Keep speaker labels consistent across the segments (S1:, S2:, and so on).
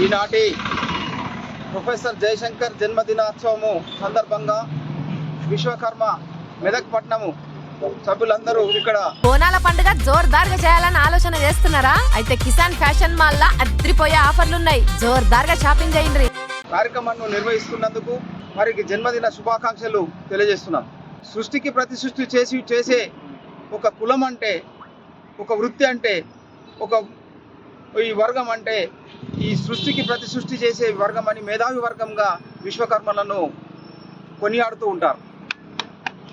S1: ఈనాటి ప్రొఫెసర్ జయశంకర్ జన్మదినోత్సవము సందర్భంగా విశ్వకర్మ మెదక్ పట్టణము సభ్యులందరూ ఇక్కడ
S2: బోనాల పండుగ జోర్దార్గా చేయాలని ఆలోచన చేస్తున్నారా? అయితే కిసాన్ ఫ్యాషన్ మాల్ లా అద్రిపోయే ఆఫర్లున్నాయి. జోర్దార్గా షాపింగ్ చేయండి.
S1: కార్యక్రమాన్ని నిర్వహిస్తున్నందుకు వారికి జన్మదిన శుభాకాంక్షలు తెలియజేస్తున్నాం. సృష్టికి ప్రతి సృష్టి చేసే ఒక కులం అంటే, ఒక వృత్తి అంటే, ఒక ఈ వర్గం అంటే ఈ సృష్టికి ప్రతి సృష్టి చేసే వర్గం అని మేధావి వర్గంగా విశ్వకర్మలను కొనియాడుతూ ఉంటారు.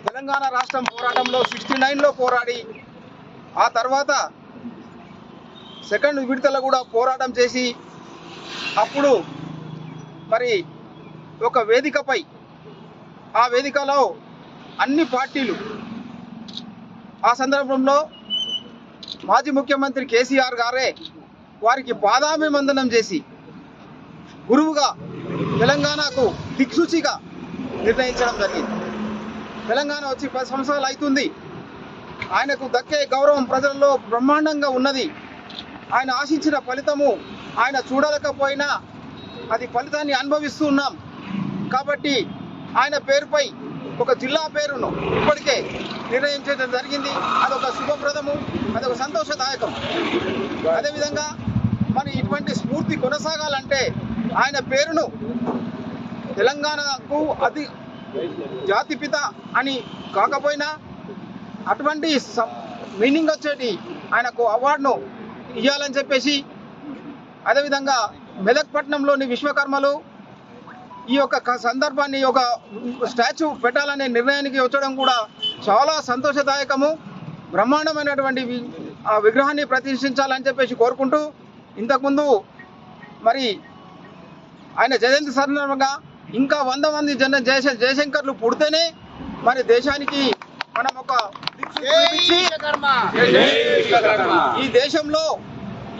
S1: తెలంగాణ రాష్ట్రం పోరాటంలో 69లో పోరాడి ఆ తర్వాత సెకండ్ విడతలో కూడా పోరాటం చేసి అప్పుడు మరి ఒక వేదికపై ఆ వేదికలో అన్ని పార్టీలు ఆ సందర్భంలో మాజీ ముఖ్యమంత్రి కేసీఆర్ గారే వారికి పాదాభివందనం చేసి గురువుగా తెలంగాణకు దిక్సూచిగా నిర్ణయించడం జరిగింది. తెలంగాణ వచ్చి 10 సంవత్సరాలు అవుతుంది. ఆయనకు దక్కే గౌరవం ప్రజల్లో బ్రహ్మాండంగా ఉన్నది. ఆయన ఆశించిన ఫలితము ఆయన చూడలేకపోయినా అది ఫలితాన్ని అనుభవిస్తూ ఉన్నాం. కాబట్టి ఆయన పేరుపై ఒక జిల్లా పేరును ఇప్పటికే నిర్ణయించడం జరిగింది. అదొక శుభప్రదము, అదొక సంతోషదాయకం. అదేవిధంగా మరి ఇటువంటి స్ఫూర్తి కొనసాగాలంటే ఆయన పేరును తెలంగాణకు అది జాతిపిత అని కాకపోయినా అటువంటి మీనింగ్ వచ్చేటి ఆయనకు అవార్డును ఇవ్వాలని చెప్పేసి, అదేవిధంగా మెదక్ పట్టణంలోని విశ్వకర్మలు ఈ యొక్క సందర్భాన్ని ఒక స్టాచ్యూ పెట్టాలనే నిర్ణయానికి వచ్చడం కూడా చాలా సంతోషదాయకము. బ్రహ్మాండమైనటువంటి ఆ విగ్రహాన్ని ప్రతిష్ఠించాలని చెప్పేసి కోరుకుంటూ, ఇంతకుముందు మరి ఆయన జయంతి సందర్భంగా ఇంకా 100 మంది జయశంకర్లు పుడితేనే మరి దేశానికి మనం ఒక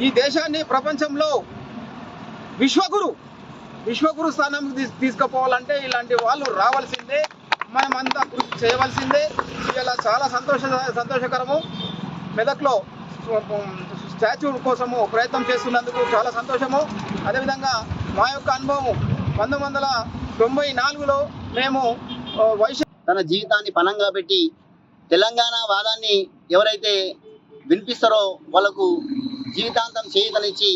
S1: ఈ దేశాన్ని ప్రపంచంలో విశ్వగురు స్థానానికి తీసుకుపోవాలంటే ఇలాంటి వాళ్ళు రావాల్సిందే, మనం అంతా కృషి చేయవలసిందే. ఇలా చాలా సంతోషకరము. మెదక్లో స్టాచ్యూ కోసము ప్రయత్నం చేస్తున్నందుకు చాలా సంతోషము. అదేవిధంగా మా యొక్క అనుభవం 1994లో మేము
S3: తన జీవితాన్ని పణంగా పెట్టి తెలంగాణ వాదాన్ని ఎవరైతే వినిపిస్తారో వాళ్ళకు జీవితాంతం చేయూతనిచ్చి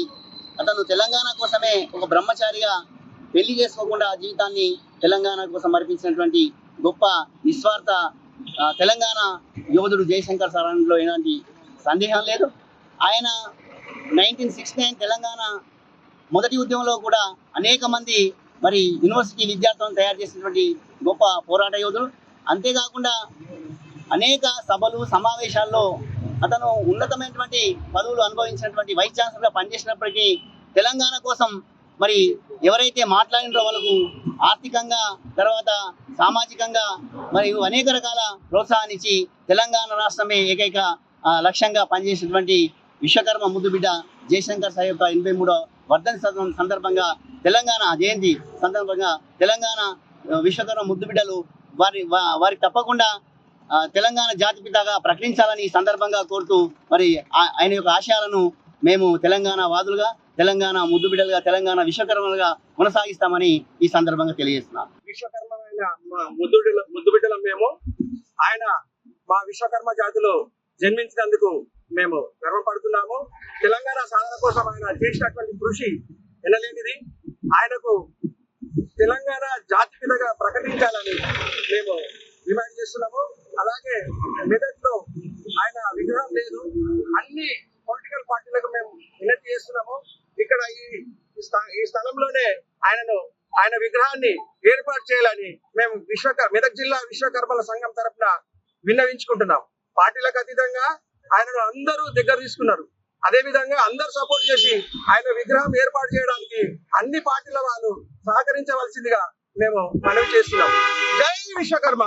S3: అతను తెలంగాణ కోసమే ఒక బ్రహ్మచారిగా పెళ్లి చేసుకోకుండా జీవితాన్ని తెలంగాణ కోసం అర్పించినటువంటి గొప్ప నిస్వార్థ తెలంగాణ యోధుడు జయశంకర్ సార్ అనడంలో ఎలాంటి సందేహం లేదు. ఆయన 1969 తెలంగాణ మొదటి ఉద్యమంలో కూడా అనేక మంది మరి యూనివర్సిటీ విద్యార్థులను తయారు చేసినటువంటి గొప్ప పోరాట యోధుడు. అంతేకాకుండా అనేక సభలు సమావేశాల్లో అతను ఉన్నతమైనటువంటి పదవులు అనుభవించినటువంటి వైస్ ఛాన్సలర్గా పనిచేసినప్పటికీ తెలంగాణ కోసం మరి ఎవరైతే మాట్లాడినారో వాళ్ళకు ఆర్థికంగా తర్వాత సామాజికంగా మరియు అనేక రకాల ప్రోత్సాహాన్ని ఇచ్చి తెలంగాణ రాష్ట్రమే ఏకైక లక్ష్యంగా పనిచేసినటువంటి విశ్వకర్మ ముద్దుబిడ్డ జయశంకర్ సార్ యొక్క 83వ వర్ధంతి సందర్భంగా తెలంగాణ జయంతి సందర్భంగా తెలంగాణ విశ్వకర్మ ముద్దుబిడ్డలు వారికి తప్పకుండా తెలంగాణ జాతిపితగా ప్రకటించాలని ఈ సందర్భంగా కోరుతూ మరి ఆయన యొక్క ఆశయాలను మేము తెలంగాణ వాదులుగా, తెలంగాణ ముద్దుబిడ్డలుగా, తెలంగాణ విశ్వకర్మలుగా కొనసాగిస్తామని ఈ సందర్భంగా తెలియజేస్తున్నాం.
S4: విశ్వకర్మైన ముద్దుబిడ్డలం మేము. ఆయన మా విశ్వకర్మ జాతిలో జన్మించినందుకు మేము గర్వపడుతున్నాము. తెలంగాణ సాధన కోసం ఆయన చేసినటువంటి కృషి ఎనలేనిది. ఆయనకు తెలంగాణ జాతిపితగా ప్రకటించాలని మేము డిమాండ్ చేస్తున్నాము. అలాగే మెదక్లో ఆయన విగ్రహం లేదు. అన్ని పొలిటికల్ పార్టీలకు మేము వినతి చేస్తున్నాము. ఇక్కడ ఈ స్థలంలోనే ఆయన విగ్రహాన్ని ఏర్పాటు చేయాలని మేము మెదక్ జిల్లా విశ్వకర్మల సంఘం తరఫున విన్నవించుకుంటున్నాం. పార్టీలకు అతీతంగా ఆయనను అందరూ దగ్గర తీసుకున్నారు. అదే విధంగా అందరూ సపోర్ట్ చేసి ఆయన విగ్రహం ఏర్పాటు చేయడానికి అన్ని పార్టీల వాళ్ళు సహకరించవలసిందిగా మేము మనవి చేస్తున్నాం. జై విశ్వకర్మ.